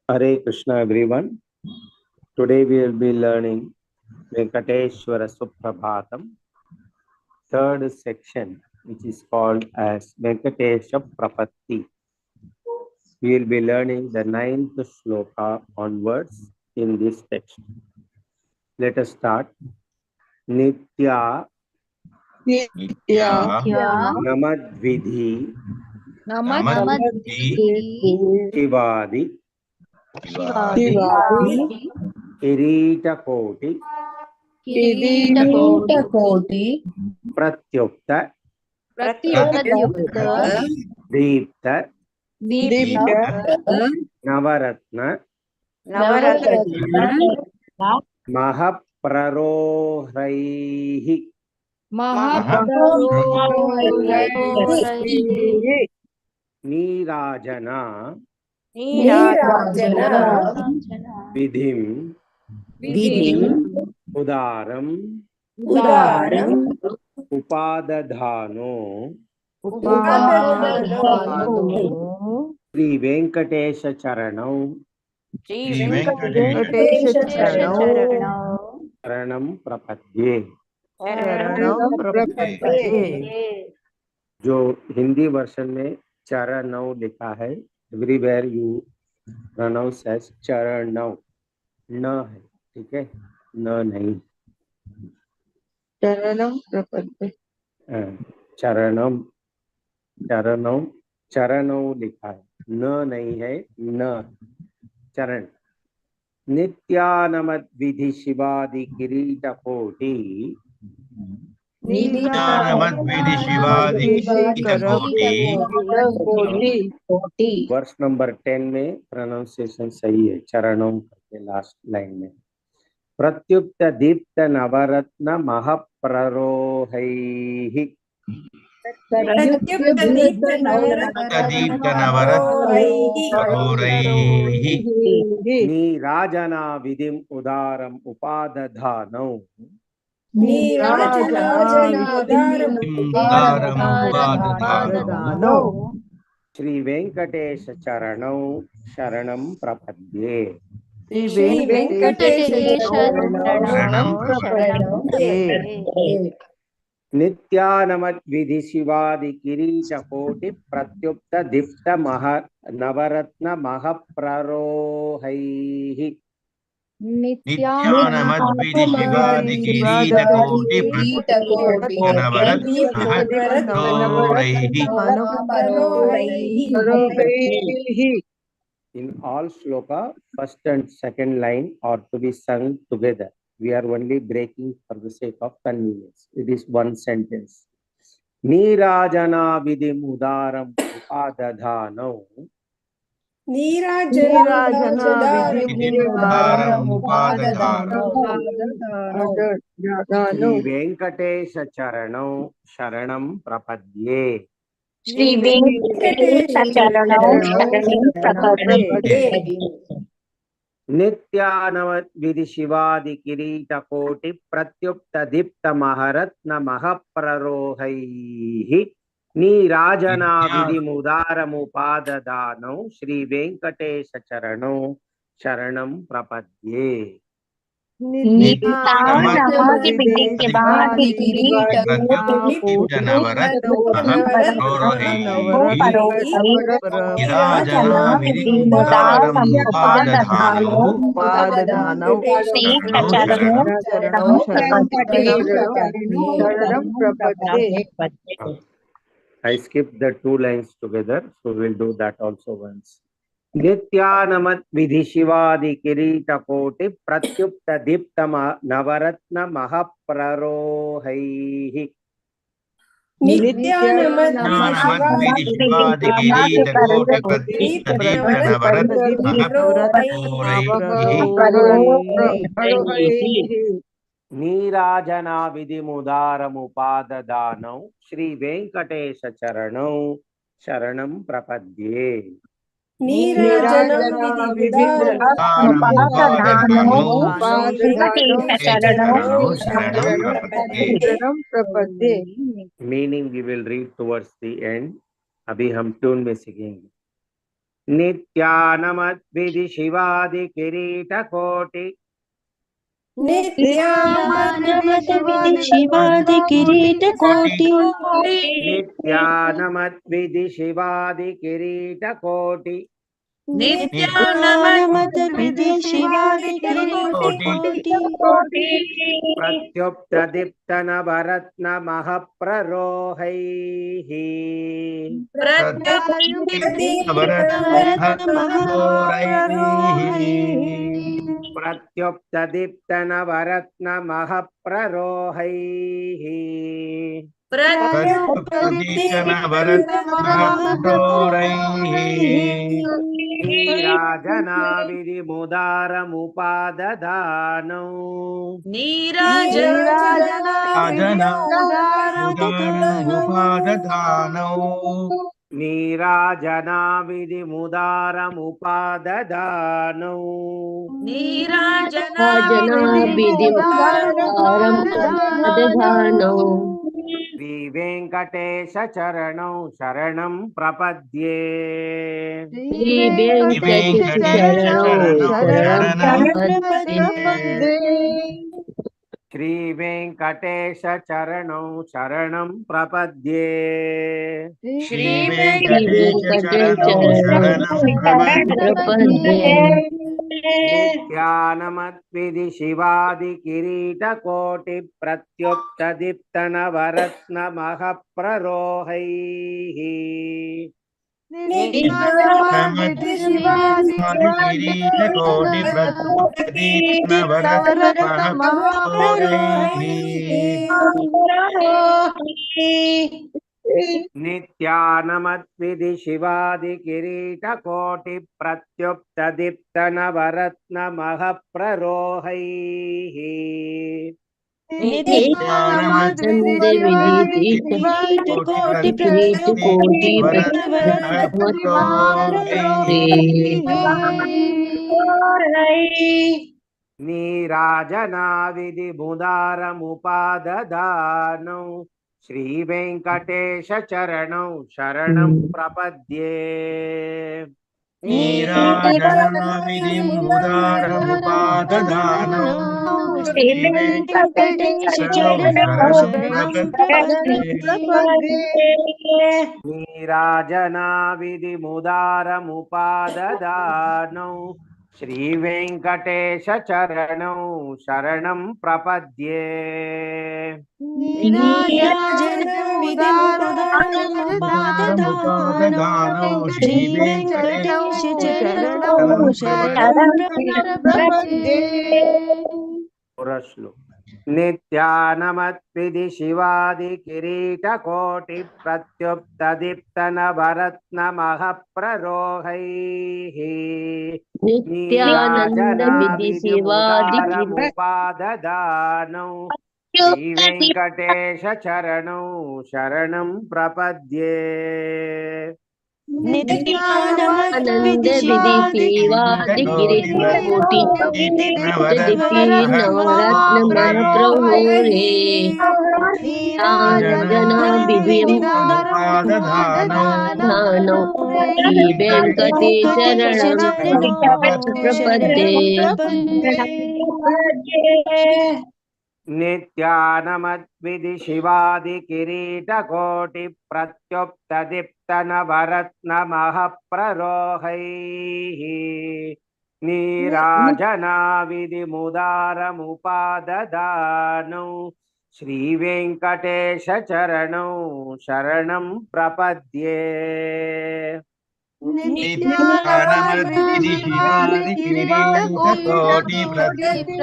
Hare Krishna everyone. Today we will be learning Venkateshwara Suprabhatam, third section, which is called as Venkatesha Prapatti. We will be learning the 9th sloka onwards in this text. Let us start. Nitya Namadvidhi Shivadi Kirita Koti Pratyukta Deepta Navaratna Mahaprarohraihi Nirajana Vidhim Udaram Upadadhano Sri Venkatesha Charanam Charanam Prapadye. जो हिंदी वर्षन में चरणौ लिखा है, everywhere you pronounce as चरणौ, न है, ठीक है, न नहीं, चरणम प्रपद्ये, चरणम चरणौ चरणौ लिखा है, न नहीं है, न चरण। नित्यानमद विधि शिवादि किरीट कोटि वर्ष नंबर 10 में प्रोनाउंसिएशन सही है, चरणों के लास्ट लाइन में। प्रत्युक्त दीप्त नवरत्न महाप्ररोहैः नीराजना विधिम उदारम उपादधानौ श्री वेंकटेश चरणौ शरणं प्रपद्ये। नित्यानमद विधि शिवादि किरीट कोटि प्रत्युक्त दीप्त मह नवरत्न महाप्ररोहैः नित्यानमद विधि शिवादि किरीट कोटि प्रत्युक्त नवरत्न महाप्ररोहैः। In all shloka, first and second line are to be sung together. We are only breaking for the sake of convenience. It is one sentence. Nirajana vidim udaram upadadhanau. Shri Venkatesha Charanau Sharanam Prapadye. Shri Venkatesh चरणौ शरणं प्रपद्ये। नित्यानवद विधि शिवादि किरीट कोटि प्रत्युक्त दीप्त महारत्न महाप्ररोहैः नीराजना विधि मुदारमुपाददानौ श्री वेंकटेश चरणौ शरणं प्रपद्ये। नित्यानमद विधि शिवादि किरीट कोटि प्रत्युक्त नीराजना विधि मुदारम उपादधानौ श्री चरणौ शरणं प्रपद्ये। I skipped the two lines together, so we'll do that also once. नित्यानमद विधि शिवादि किरीट कोटि प्रत्युक्त दीप्त नवरत्न महाप्ररोहैः नित्यानमद विधि शिवादि किरीट कोटि प्रत्युक्त दीप्त नवरत्न महाप्ररोहैः नीराजना विधि मुदारमुपाददानौ श्री वेंकटेश चरणौ शरणं प्रपद्ये। Meaning we will read towards the end. अभी हम ट्यून में सीखेंगे. नित्यानमद्विधि शिवादि किरीट कोटि नित्यानमद्विधि शिवादि किरीट कोटि नित्यानमद्विधि शिवादि किरीट कोटि नित्यानमद्विधि शिवादि किरीट कोटि प्रत्युक्त दीप्त नवरत्न महप्ररोहैः प्रत्युक्त दीप्त नवरत्न महप्ररोहैः नीराजनाविधि मुदारमुपाददानौ नीराजनाविधि मुदारमुपाददानौ श्रीवेङ्कटेश चरणौ शरणं प्रपद्ये श्रीवेङ्कटेश चरणौ शरणं प्रपद्ये नित्यानमद्विधि शिवादि किरीट कोटि प्रत्युक्त दीप्त नवरत्न महप्ररोहैः नित्यानमद्विधि शिवादि किरीट कोटि प्रत्युक्त दीप्त नवरत्न महप्ररोहैः नीराजनाविधि मुदारमुपाददानौ श्रीवेङ्कटेश चरणौ शरणं प्रपद्ये नीराजनाविधि मुदारमुपाददानौ श्रीवेङ्कटेश चरणौ शरणं प्रपद्ये नीराजनाविधि मुदारमुपाददानौ श्रीवेङ्कटेश चरणौ शरणं प्रपद्ये नित्यानमद्विधि शिवादि किरीट कोटि प्रत्युक्त दीप्त नवरत्न महप्ररोहैः नीराजनाविधि मुदारमुपाददानौ श्रीवेङ्कटेश चरणौ शरणं प्रपद्ये नित्यानमद्विधि शिवादि किरीट कोटि प्रत्युक्त दीप्त नवरत्न महप्ररोहैः नीराजनाविधि मुदारमुपाददानौ श्रीवेङ्कटेश चरणौ शरणं प्रपद्ये नित्यानमद्विधि शिवादि किरीट कोटि प्रत्युक्त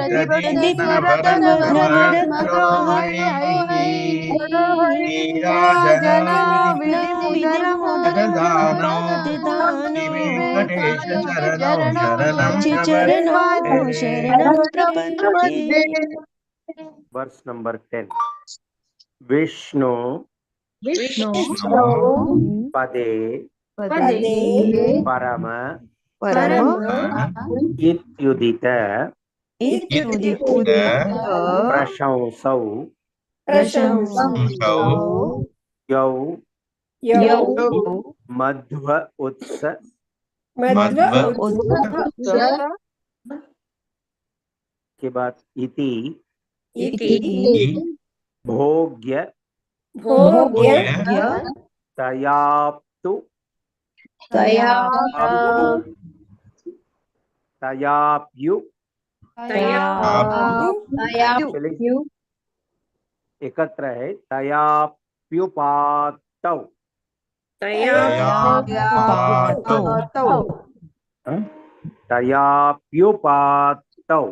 Verse number 10. Vishnu Pade Parama Ityudita Prashansau Yau Madhva Utsa मध्व के बाद इति इति भोग्य भोग्य तयाप्तु तयाप्यु चलिए एकत्र है तयाप्युपातौ तयाप्युपातौ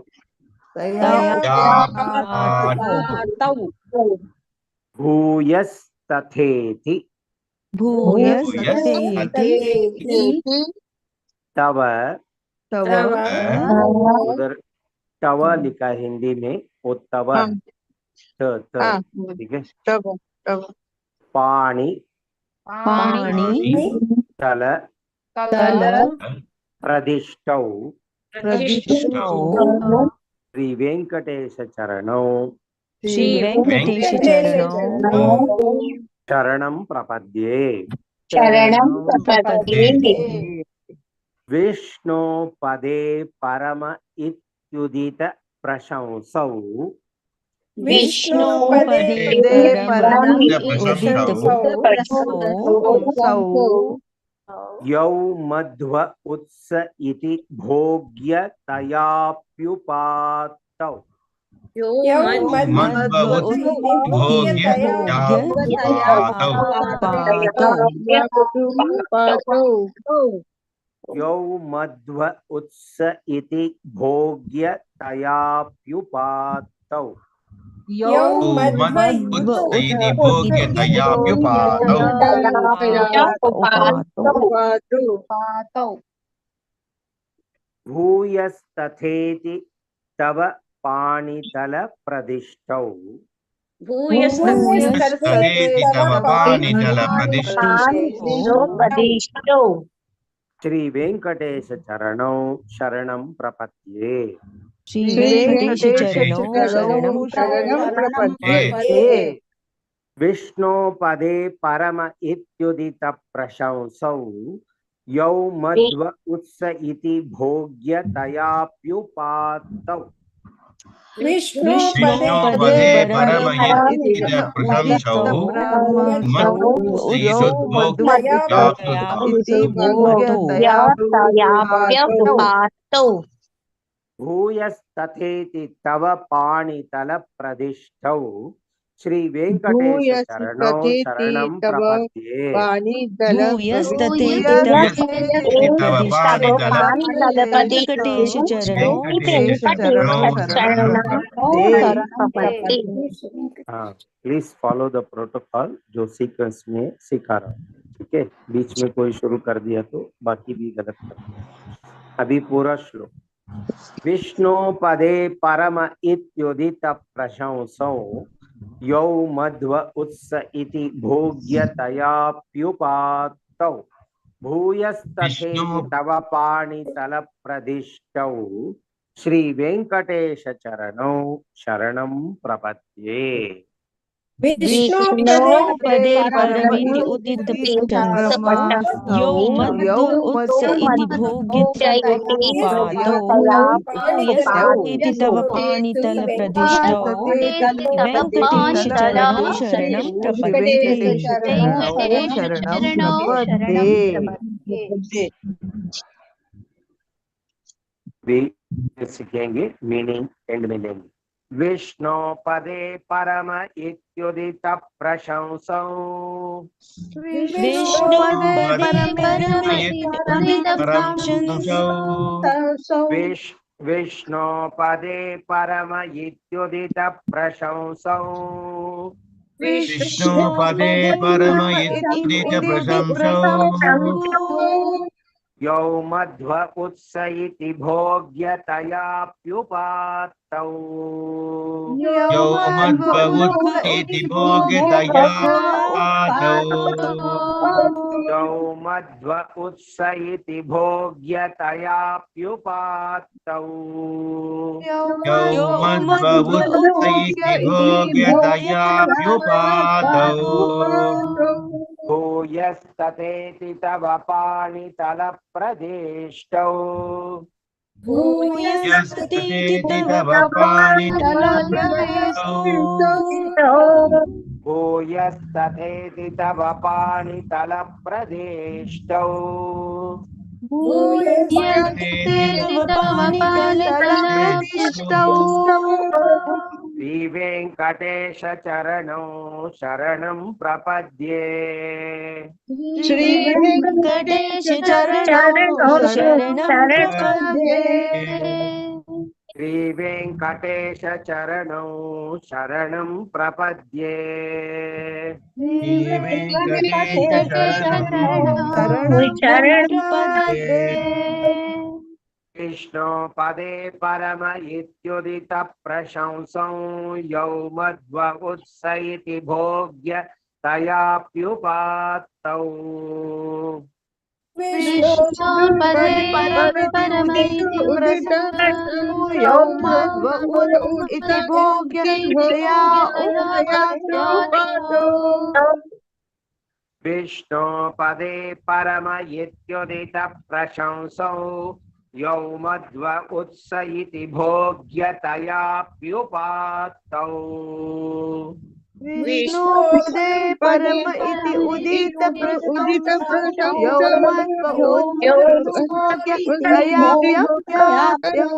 भूयस्तथेति तव उधर तव लिखा है हिंदी में वो तव ठीक है पानी तल प्रदिष्टौ श्री वेंकटेश चरणौ शरणं प्रपद्ये विष्णु पदे परम इत्युदित प्रशंसौ यौ मध्व उत्स इति भोग्य तयाप्युपातौ यौ मध्व उत्स इति भोग्य तयाप्युपातौ भूयस्तथेति तव पाणितल प्रदिष्टौ श्री वेंकटेश चरणौ शरणं प्रपद्ये विष्णु पदे परम इत्युदित प्रशंसौ यौ मध्व उत्स इति भोग्य तयाप्युपातौ विष्णु पदे परम इत्युदित प्रशंसौ भूयस्तथेति तव पाणितल प्रदिष्टौ श्री वेंकटेश चरणौ शरणं प्रपद्ये प्लीज फॉलो द प्रोटोकॉल जो सीक्वेंस में सिखा रहा हूँ, ठीक है। बीच में कोई शुरू कर दिया तो बाकी भी गलत कर दिया। अभी पूरा श्लोक। विष्णु पदे परम इत्युदित प्रशंसौ यौ मध्व उत्स इति भोग्य तयाप्युपातौ भूयस्तथेति तव पाणितल प्रदिष्टौ श्री वेंकटेश चरणौ शरणं प्रपद्ये विष्णु पदे परमिति उदित प्रशंसौ यौ मध्व उत्स इति भोग्य तयाप्युपातौ भूयस्तथेति तव पाणितल प्रदिष्टौ वेंकटेश चरणौ शरणं प्रपद्ये। वे सीखेंगे, मीनिंग एंड में लेंगे। विष्णु पदे परम इत्युदित प्रशंसौ विष्णु पदे परमिति प्रशंसौ विष्णु पदे परम इत्युदित प्रशंसौ विष्णु पदे परम इत्युदित प्रशंसौ यौ मध्व उत्स इति भोग्य तयाप्युपातौ यौ मध्व उत्स इति भोग्य तयाप्युपातौ यौ मध्व उत्स इति भोग्य तयाप्युपातौ यौ मध्व उत्स इति भोग्य तयाप्युपातौ भूयस्तथेति तव पाणितलप्रदेष्टौ भूयस्तथेति तव पाणितलप्रदेष्टौ भूयस्तथेति तव पाणितलप्रदेष्टौ भूयस्तथेति तव पाणितलप्रदेष्टौ श्रीवेङ्कटेश चरणौ शरणं प्रपद्ये श्रीवेङ्कटेश चरणौ शरणं प्रपद्ये श्रीवेङ्कटेश चरणौ शरणं प्रपद्ये विष्णु पदे परम इत्युदित प्रशंसं यौ मध्व उत्स इति भोग्य तयाप्युपात्तौ विष्णुपदे परमैति प्रसंयो मध्व इति भोग्य तया उपात्तौ विष्णु पदे परम इत्युदित प्रशंसौ यौ मध्व उत्स इति भोग्य तयाप्युपात्तौ विष्णुपदे परम इति उदित प्रसंयो यौ मध्व भोग्य तयाप्युपात्तौ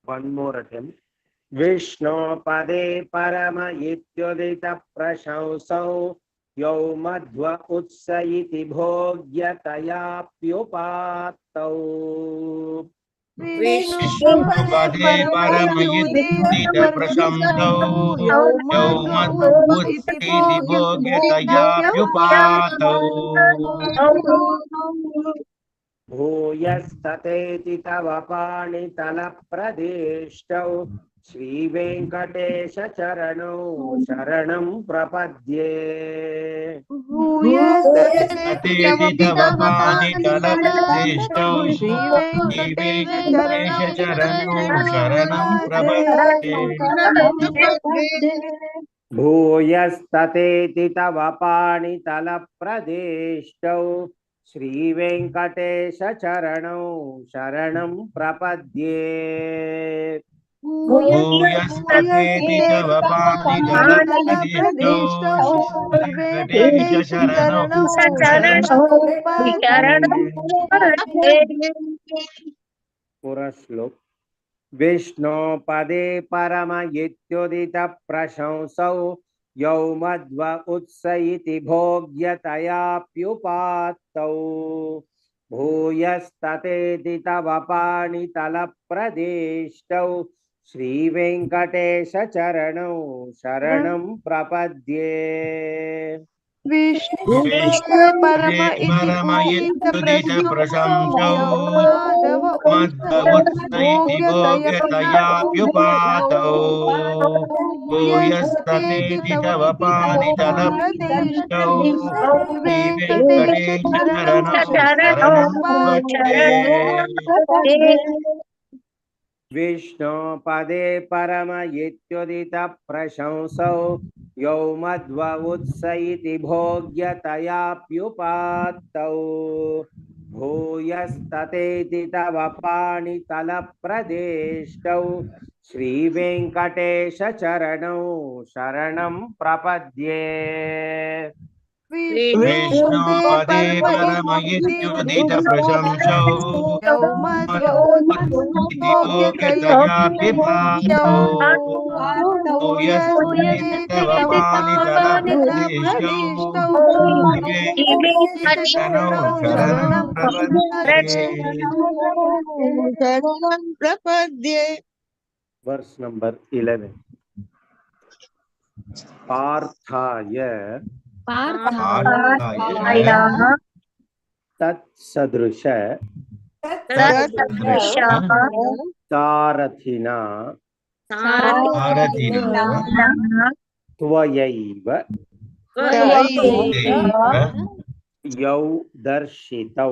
One more attempt. विष्णु पदे परम इत्युदित प्रशंसौ यौ मध्व उत्स इति भोग्य तयाप्युपात्तौ विष्णुपदे परमयुदित प्रशंसौ यौ मध्वोत्सिति भोग्यतयाप्युपातौ भूयस्तथेति तव पाणितलप्रदेष्टौ श्रीवेङ्कटेश चरणौ शरणं प्रपद्ये भूयस्तथेति तव पाणितलप्रदेष्टौ श्रीवेङ्कटेश चरणौ शरणं प्रपद्ये भूयस्तथेति तव पाणितलप्रदेष्टौ श्रीवेङ्कटेश चरणौ शरणं प्रपद्ये भूयस्तथेति तव पाणितलप्रदेष्टौ श्रीवेङ्कटेश शरणौ पुरश्लोक विष्णु पदे परम इत्युदित प्रशंसौ यौ मध्व उत्स इति भोग्य तयाप्युपात्तौ भूयस्तथेति तव पाणितलप्रदेष्टौ श्रीवेङ्कटेश चरणौ शरणं प्रपद्ये परमयुदित प्रशंसौ मध्वोत्सिति भोग्यतयाप्युपातौ भूयस्तथेति तव पाणितलप्रदेष्टौ श्रीवेङ्कटेश चरणौ शरणं प्रपद्ये विष्णु पदे परम इत्युदित प्रशंसौ यौ मध्व उत्स इति भोग्य तयाप्युपात्तौ भूयस्तथेति तव पाणितलप्रदेष्टौ श्रीवेङ्कटेश चरणौ शरणं प्रपद्ये विष्णुपदे परमयुदित प्रशंसौ मध्वोत्सिति भोग्यतयाप्युपातौ भूयस्तथेति तव पाणितलप्रदेष्टौ श्रीवेङ्कटेश चरणौ शरणं प्रपद्ये Verse number 11. पार्थाय तत्सदृश सारथिना त्वयैव यौ दर्शितौ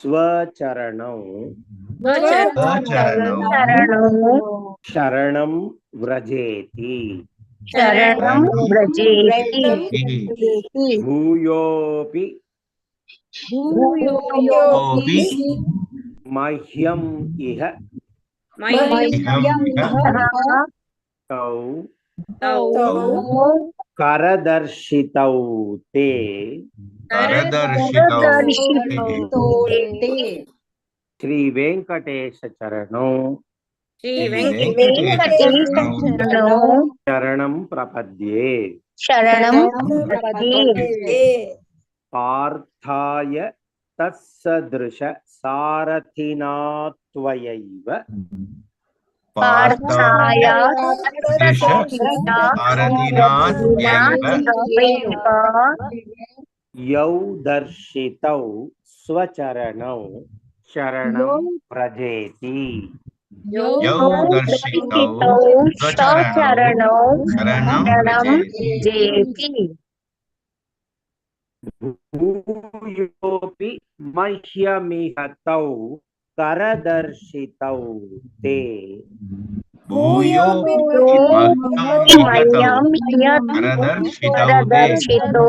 स्वचरणौ शरणं व्रजेति शरणं व्रजेति भूयोऽपि भूयोऽपि मह्यम् इह तौ करदर्शितौ ते करदर्शितौ ते श्री वेंकटेश चरणौ वेङ्कटेशचरणौ शरणं प्रपद्ये शरणं प्रपद्ये पार्थाय तत्सदृश सारथिना त्वयैव पार्थाय यौ दर्शितौ स्वचरणौ शरणं व्रजेति यौ दर्शितौ स्वचरणौ शरणं शरणं व्रजेति व्रजेति भूयोऽपि मह्यमिह तौ करदर्शितौ ते भूयोऽपि मह्यं यत् करदर्शितौ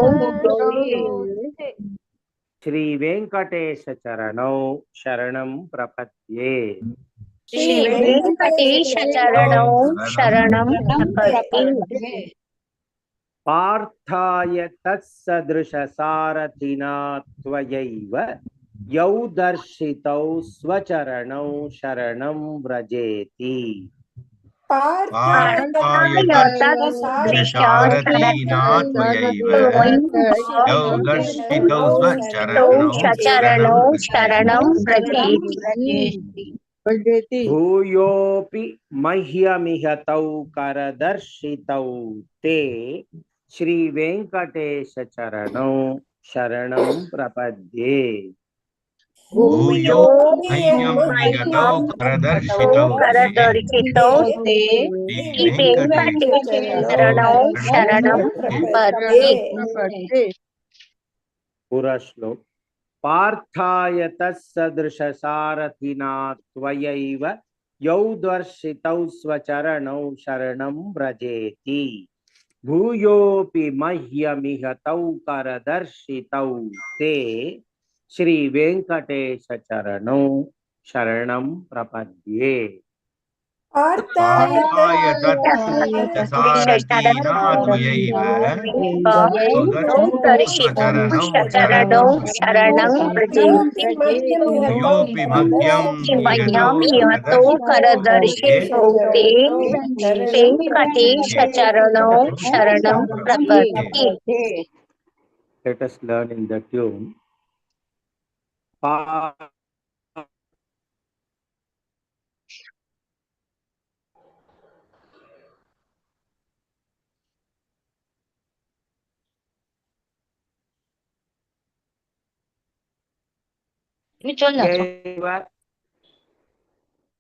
श्री वेंकटेश चरणौ शरणं प्रपद्ये श्री वेङ्कटेशचरणौ शरणं प्रपद्ये पार्थाय तत्सदृश सारथिना त्वयैव यौ दर्शितौ स्वचरणौ शरणं व्रजेति पार्थाय तत्सारथिना त्वयैव यौ दर्शितौ स्वचरणौ शरणं व्रजेति भूयोऽपि मह्यमिह तौ करदर्शितौ ते श्री वेंकटेश चरणौ शरणं प्रपद्ये भूयो मह्यमिहतौ करदर्शितौ ते वेङ्कटेशचरणौ शरणं प्रपद्ये पूरा श्लोक पार्थाय तत्सदृश सारथिना त्वयैव यौ दर्शितौ स्वचरणौ शरणं व्रजेति भूयोऽपि मह्यमिह तौ करदर्शितौ ते श्री वेंकटेश चरणौ शरणं प्रपद्ये पार्थाय तत्सारथिना त्वयैव यौ दर्शितौ स्वचरणौ शरणं व्रजेति भूयोऽपि मह्यं मह्यमिहतौ करदर्शितौ ते वेङ्कटेशचरणौ शरणं प्रपद्ये Let us learn in the tune.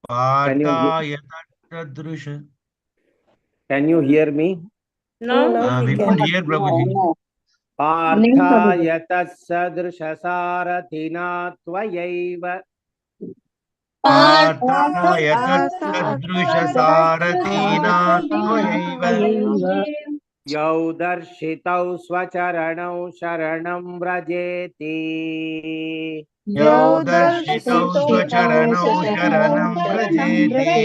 पार्थाय तत्सदृश Can you hear me? we couldn't hear Prabhuji. पार्थाय तत्सदृश सारथिना त्वयैव पार्थाय तत्सदृश सारथिना त्वयैव यौ दर्शितौ स्वचरणौ शरणं व्रजेति यौ दर्शितौ स्वचरणौ शरणं व्रजेति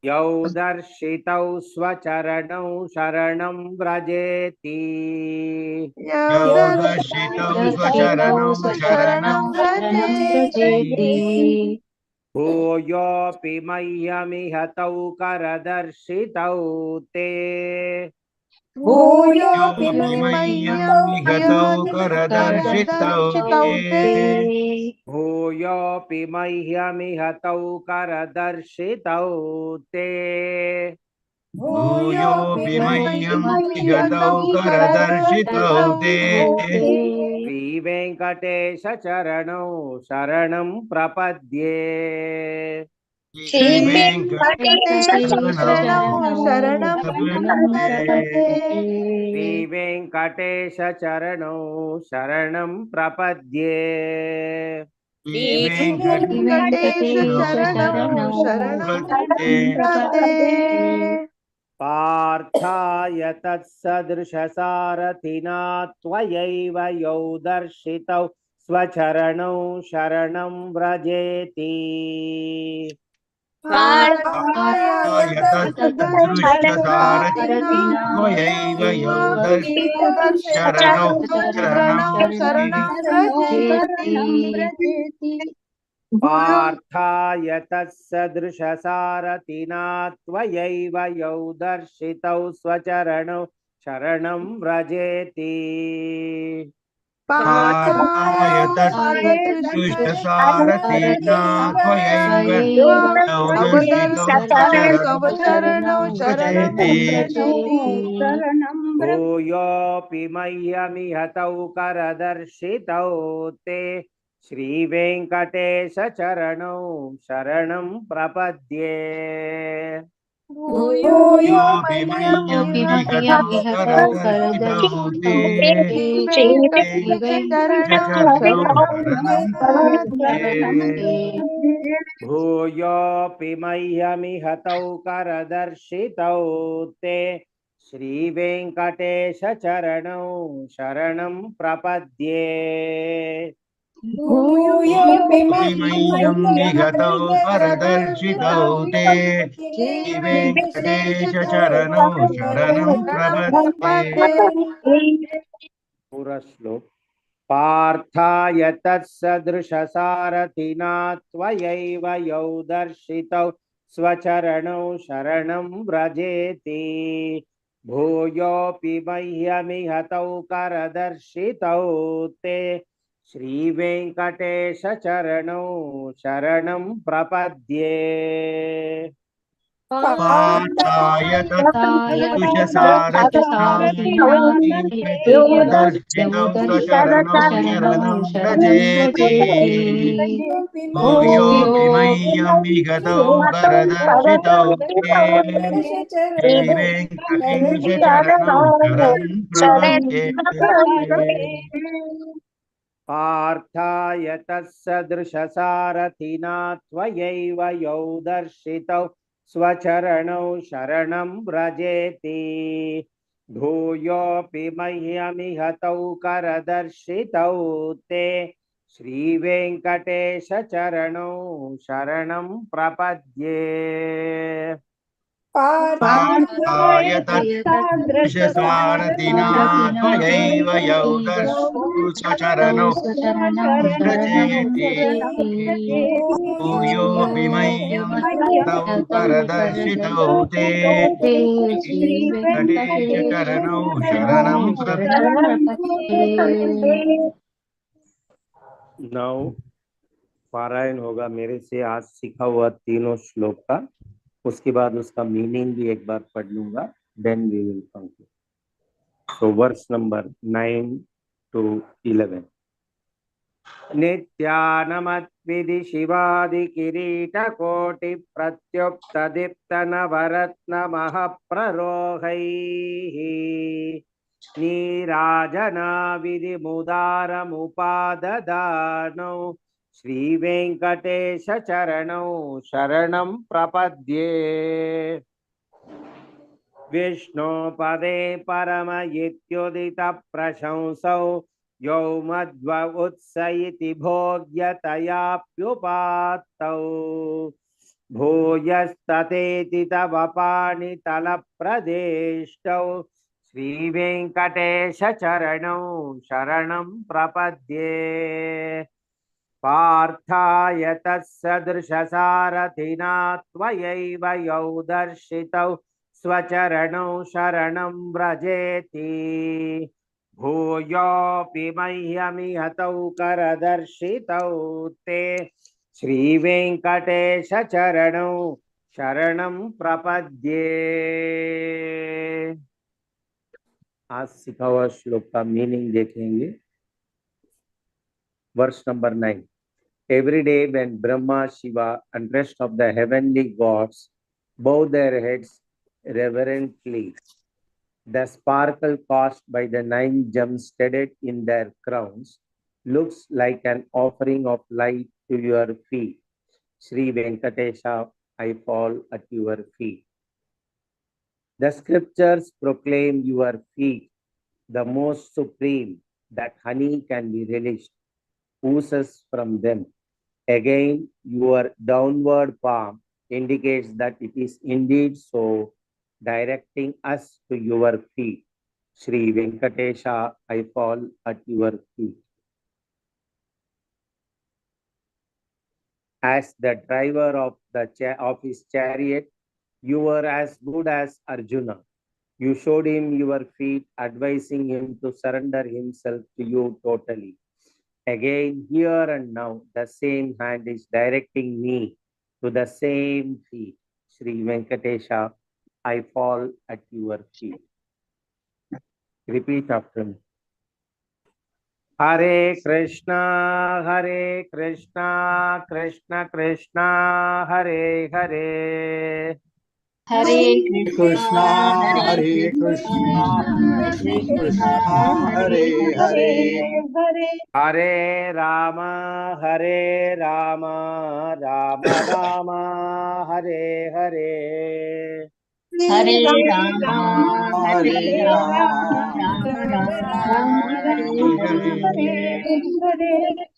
यौ दर्शितौ स्वचरणौ शरणं व्रजेति यौ दर्शितौ स्वचरणौ शरणं व्रजेति भूयोऽपि मह्यमिह तौ करदर्शितौ ते भूयोऽपि मह्यमिहतौ करदर्शितौ ते भूयोऽपि मह्यमिह तौ करदर्शितौ ते भूयोऽपि मह्यमिहतौ करदर्शितौ ते श्री वेंकटेश चरणौ शरणं प्रपद्ये श्री वेङ्कटेशचरणौ शरणं प्रपद्ये श्री वेंकटेश चरणौ शरणं प्रपद्ये वेङ्कटेश शरणं शरणं प्रपद्ये पार्थाय तत्सदृशसारथिना त्वयैव यौ दर्शितौ स्वचरणौ शरणं व्रजेति पार्थाय तत्सदृशसारथिना त्वयैव यो शरणं शरणं व्रजेति पार्थाय तत्सदृशसारथिना त्वयैव यौ दर्शितौ स्वचरणौ शरणं व्रजेति पार्थाय तत्सदृशसारथिना त्वयैव यौ दर्शितौ स्वचरणौ शरणं व्रजेति भूयोऽपि मह्यमिहतौ करदर्शितौ ते श्रीवेङ्कटेशचरणौ शरणं प्रपद्ये योऽपि मह्यं विगतौ करदर्शितौ ते चरणं भूयोऽपि मह्यमिहतौ करदर्शितौ ते श्रीवेङ्कटेशचरणौ शरणं प्रपद्ये योऽपि मह्यं विगतौ करदर्शितौ ते श्रीवेङ्कटेशचरणौ शरणं प्रपद्ये। पूरा श्लोक पार्थाय तत्सदृशसारथिना त्वयैव यौ दर्शितौ स्वचरणौ शरणं व्रजेति भूयोऽपि मह्यमिहतौ करदर्शितौ ते श्रीवेङ्कटेशचरणौ शरणं प्रपद्ये पार्थाय तत्सदृशसारथिना दर्शितौ स्वचरणौ शरणं व्रजेति भूयोऽपि मह्यं विगतौ करदर्शितौ ते श्रीवेङ्कटेशचरणौ शरणं प्रपद्ये। पार्थाय तत्सदृशसारथिना त्वयैव यौ दर्शितौ स्वचरणौ शरणं व्रजेति भूयोऽपि मह्यमिहतौ करदर्शितौ ते श्रीवेङ्कटेशचरणौ शरणं प्रपद्ये पार्थाय तत्सदृशसारथिना त्वयैव यौ दर्शितौ स्वचरणौ व्रजेति भूयोऽपि मह्यं विगतौ करदर्शितौ ते श्रीवेङ्कटेशचरणौ शरणं प्रपद्ये। नौ पारायण होगा मेरे से आज सीखा हुआ तीनों श्लोक का, उसके बाद उसका मीनिंग भी एक बार पढ़ लूंगा, then we will conclude. So verse number 9 to 11 नित्यानमद्विधि शिवादि किरीट कोटि प्रत्युक्त दीप्त नवरत्न महप्ररोहैः नीराजना विधि मुदारमुपाददानौ श्रीवेङ्कटेश चरणौ शरणं प्रपद्ये विष्णुपदे परमयित्युदित प्रशंसौ यौ मध्व उत्स इति भोग्यतयाप्युपात्तौ भूयस्ततेति तव पाणितलप्रदेष्टौ श्रीवेङ्कटेश चरणौ शरणं प्रपद्ये पार्थाय तत्सदृशसारथिना त्वयैव यौ दर्शितौ स्वचरणौ शरणं व्रजेति भूयोऽपि मह्यमिहतौ करदर्शितौ ते श्रीवेङ्कटेश चरणौ शरणं प्रपद्ये। आज सीखा हुआ श्लोक का मीनिंग देखेंगे। Verse number 9. Every day when Brahma, Shiva and rest of the heavenly gods bow their heads reverently, the sparkle caused by the 9 gems studded in their crowns looks like an offering of light to your feet. Sri Venkatesha, I fall at your feet. The scriptures proclaim your feet, the most supreme, that honey can be relished, oozes from them. Again, your downward palm indicates that it is indeed so, directing us to your feet. Sri Venkatesha, I fall at your feet. As the driver of his chariot, you were as good as Arjuna. You showed him your feet, advising him to surrender himself to you totally. Again, here and now, the same hand is directing me to the same feet. Sri Venkatesha, I fall at your feet. Repeat after me. Hare Krishna, Krishna Krishna, Hare Hare. Hare Krishna, Hare Krishna, Krishna Hare Hare, Hare Rama, Rama Rama, Hare Hare. Hare Rama, Hare Hare Rama, Rama, Rama Rama Rama, Rama, Hare Hare Hare. Hare.